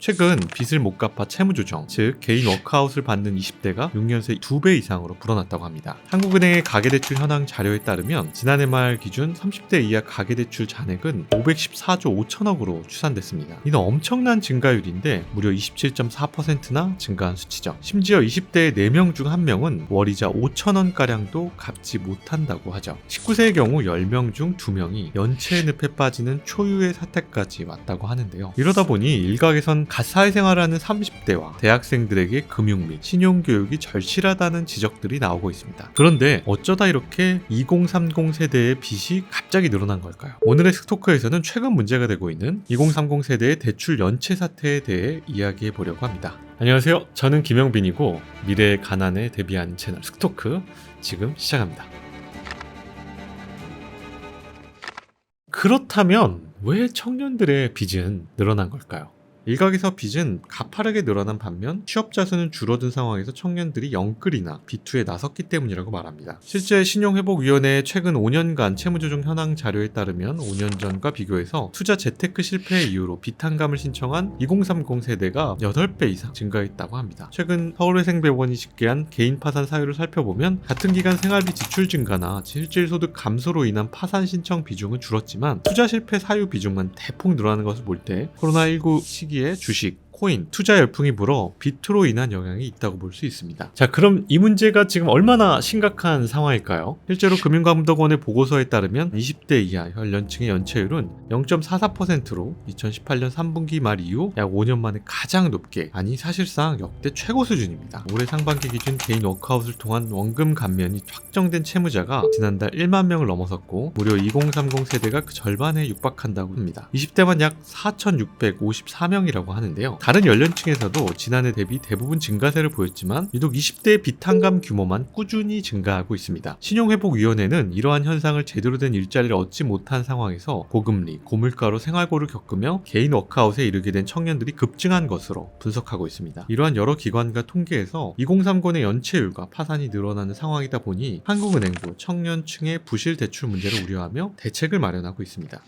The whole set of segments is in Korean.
최근 빚을 못 갚아 채무조정, 즉 개인 워크아웃을 받는 20대가 6년 새 2배 이상으로 불어났다고 합니다. 한국은행의 가계대출 현황 자료에 따르면 지난해 말 기준 30대 이하 가계대출 잔액은 514조 5천억으로 추산됐습니다. 이는 엄청난 증가율인데 무려 27.4%나 증가한 수치죠. 심지어 20대의 4명 중 1명은 월이자 5천원가량도 갚지 못한다고 하죠. 19세의 경우 10명 중 2명이 연체의 늪에 빠지는 초유의 사태까지 왔다고 하는데요. 이러다 보니 일각에선 사회생활하는 30대와 대학생들에게 금융 및 신용교육이 절실하다는 지적들이 나오고 있습니다. 그런데 어쩌다 이렇게 2030 세대의 빚이 갑자기 늘어난 걸까요? 오늘의 스토크에서는 최근 문제가 되고 있는 2030 세대의 대출 연체 사태에 대해 이야기해 보려고 합니다. 안녕하세요. 저는 김영빈이고 미래의 가난에 대비하는 채널 스토크 지금 시작합니다. 그렇다면 왜 청년들의 빚은 늘어난 걸까요? 일각에서 빚은 가파르게 늘어난 반면 취업자 수는 줄어든 상황에서 청년들이 영끌이나 비투에 나섰기 때문이라고 말합니다. 실제 신용회복위원회의 최근 5년간 채무조정 현황 자료에 따르면 5년 전과 비교해서 투자 재테크 실패 이유로 빚한감을 신청한 2030 세대가 8배 이상 증가했다고 합니다. 최근 서울회생병원이 집계한 개인 파산 사유를 살펴보면 같은 기간 생활비 지출 증가나 실질소득 감소로 인한 파산 신청 비중은 줄었지만 투자 실패 사유 비중만 대폭 늘어나는 것을 볼 때 코로나19 시기에 주식, 코인, 투자 열풍이 불어 비투로 인한 영향이 있다고 볼 수 있습니다. 자, 그럼 이 문제가 지금 얼마나 심각한 상황일까요? 실제로 금융감독원의 보고서에 따르면 20대 이하 연령층의 연체율은 0.44%로 2018년 3분기 말 이후 약 5년 만에 가장 높게, 아니 사실상 역대 최고 수준입니다. 올해 상반기 기준 개인 워크아웃을 통한 원금 감면이 확정된 채무자가 지난달 1만 명을 넘어섰고 무려 2030 세대가 그 절반에 육박한다고 합니다. 20대만 약 4,654명이라고 하는데요. 다른 연령층에서도 지난해 대비 대부분 증가세를 보였지만 유독 20대의 빚한감 규모만 꾸준히 증가하고 있습니다. 신용회복위원회는 이러한 현상을 제대로 된 일자리를 얻지 못한 상황에서 고금리, 고물가로 생활고를 겪으며 개인 워크아웃에 이르게 된 청년들이 급증한 것으로 분석하고 있습니다. 이러한 여러 기관과 통계에서 2030의 연체율과 파산이 늘어나는 상황이다 보니 한국은행도 청년층의 부실 대출 문제를 우려하며 대책을 마련하고 있습니다.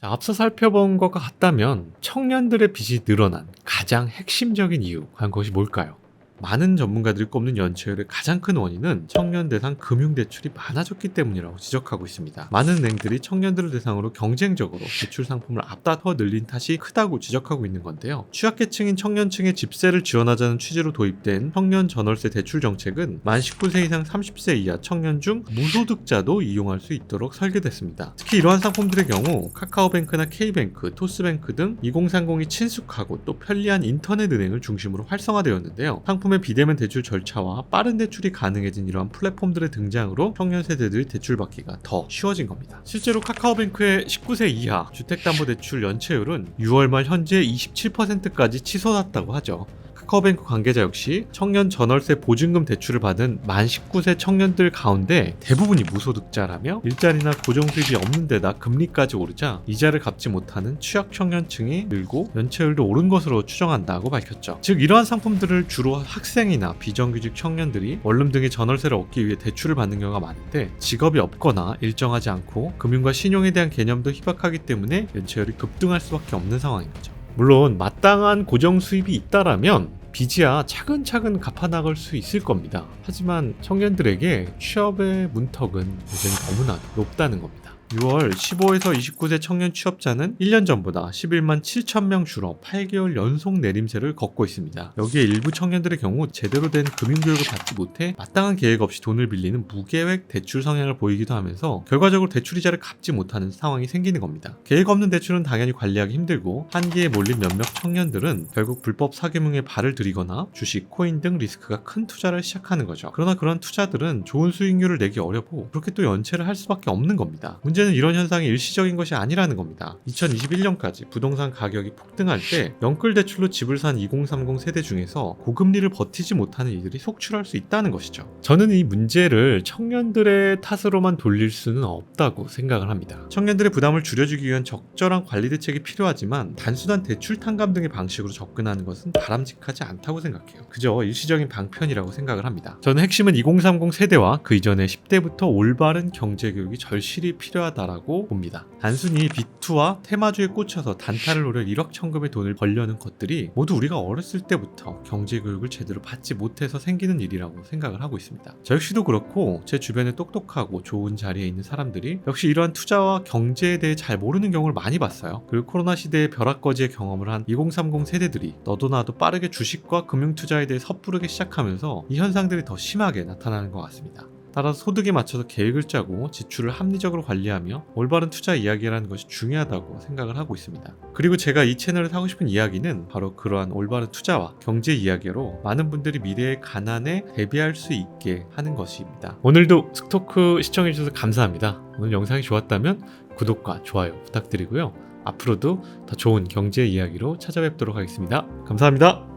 자, 앞서 살펴본 것과 같다면 청년들의 빚이 늘어난 가장 핵심적인 이유 한 것이 뭘까요? 많은 전문가들이 꼽는 연체율의 가장 큰 원인은 청년 대상 금융대출이 많아졌기 때문이라고 지적하고 있습니다. 많은 은행들이 청년들을 대상으로 경쟁적으로 대출 상품을 앞다퉈 늘린 탓이 크다고 지적하고 있는 건데요. 취약계층인 청년층의 집세를 지원하자는 취지로 도입된 청년 전월세 대출 정책은 만 19세 이상 30세 이하 청년 중 무소득자도 이용할 수 있도록 설계됐습니다. 특히 이러한 상품들의 경우 카카오뱅크나 K뱅크, 토스뱅크 등 2030이 친숙하고 또 편리한 인터넷 은행을 중심으로 활성화되었는데요. 상품의 비대면 대출 절차와 빠른 대출이 가능해진 이러한 플랫폼들의 등장으로 청년 세대들이 대출받기가 더 쉬워진 겁니다. 실제로 카카오뱅크의 19세 이하 주택담보대출 연체율은 6월 말 현재 27%까지 치솟았다고 하죠. 카카오뱅크 관계자 역시 청년 전월세 보증금 대출을 받은 만 19세 청년들 가운데 대부분이 무소득자라며 일자리나 고정수입이 없는 데다 금리까지 오르자 이자를 갚지 못하는 취약 청년층이 늘고 연체율도 오른 것으로 추정한다고 밝혔죠. 즉 이러한 상품들을 주로 학생이나 비정규직 청년들이 원룸 등의 전월세를 얻기 위해 대출을 받는 경우가 많은데 직업이 없거나 일정하지 않고 금융과 신용에 대한 개념도 희박하기 때문에 연체율이 급등할 수밖에 없는 상황인 거죠. 물론 마땅한 고정 수입이 있다라면 빚이야 차근차근 갚아나갈 수 있을 겁니다. 하지만 청년들에게 취업의 문턱은 여전히 너무나 높다는 겁니다. 6월 15에서 29세 청년 취업자는 1년 전보다 11만 7천 명 줄어 8개월 연속 내림세를 걷고 있습니다. 여기에 일부 청년들의 경우 제대로 된 금융교육을 받지 못해 마땅한 계획 없이 돈을 빌리는 무계획 대출 성향을 보이기도 하면서 결과적으로 대출이자를 갚지 못하는 상황이 생기는 겁니다. 계획 없는 대출은 당연히 관리하기 힘들고 한계에 몰린 몇몇 청년들은 결국 불법 사기명에 발을 들이거나 주식, 코인 등 리스크가 큰 투자를 시작하는 거죠. 그러나 그런 투자들은 좋은 수익률을 내기 어렵고 그렇게 또 연체를 할 수밖에 없는 겁니다. 문제는 이런 현상이 일시적인 것이 아니라는 겁니다. 2021년까지 부동산 가격이 폭등할 때 연끌 대출로 집을 산 2030 세대 중에서 고금리를 버티지 못하는 이들이 속출할 수 있다는 것이죠. 저는 이 문제를 청년들의 탓으로만 돌릴 수는 없다고 생각을 합니다. 청년들의 부담을 줄여주기 위한 적절한 관리 대책이 필요하지만 단순한 대출 탕감 등의 방식으로 접근하는 것은 바람직하지 않다고 생각해요. 그저 일시적인 방편이라고 생각을 합니다. 저는 핵심은 2030 세대와 그 이전의 10대부터 올바른 경제교육이 절실히 필요하다고 필요하다라고 봅니다. 단순히 비투와 테마주에 꽂혀서 단타를 노려 일확천금의 돈을 벌려는 것들이 모두 우리가 어렸을 때부터 경제교육을 제대로 받지 못해서 생기는 일이라고 생각을 하고 있습니다. 저 역시도 그렇고 제 주변에 똑똑하고 좋은 자리에 있는 사람들이 역시 이러한 투자와 경제에 대해 잘 모르는 경우를 많이 봤어요. 그리고 코로나 시대의 벼락거지의 경험을 한 2030 세대들이 너도 나도 빠르게 주식과 금융투자에 대해 섣부르게 시작하면서 이 현상들이 더 심하게 나타나는 것 같습니다. 따라서 소득에 맞춰서 계획을 짜고 지출을 합리적으로 관리하며 올바른 투자 이야기라는 것이 중요하다고 생각을 하고 있습니다. 그리고 제가 이 채널에서 하고 싶은 이야기는 바로 그러한 올바른 투자와 경제 이야기로 많은 분들이 미래의 가난에 대비할 수 있게 하는 것입니다. 오늘도 스토크 시청해주셔서 감사합니다. 오늘 영상이 좋았다면 구독과 좋아요 부탁드리고요. 앞으로도 더 좋은 경제 이야기로 찾아뵙도록 하겠습니다. 감사합니다.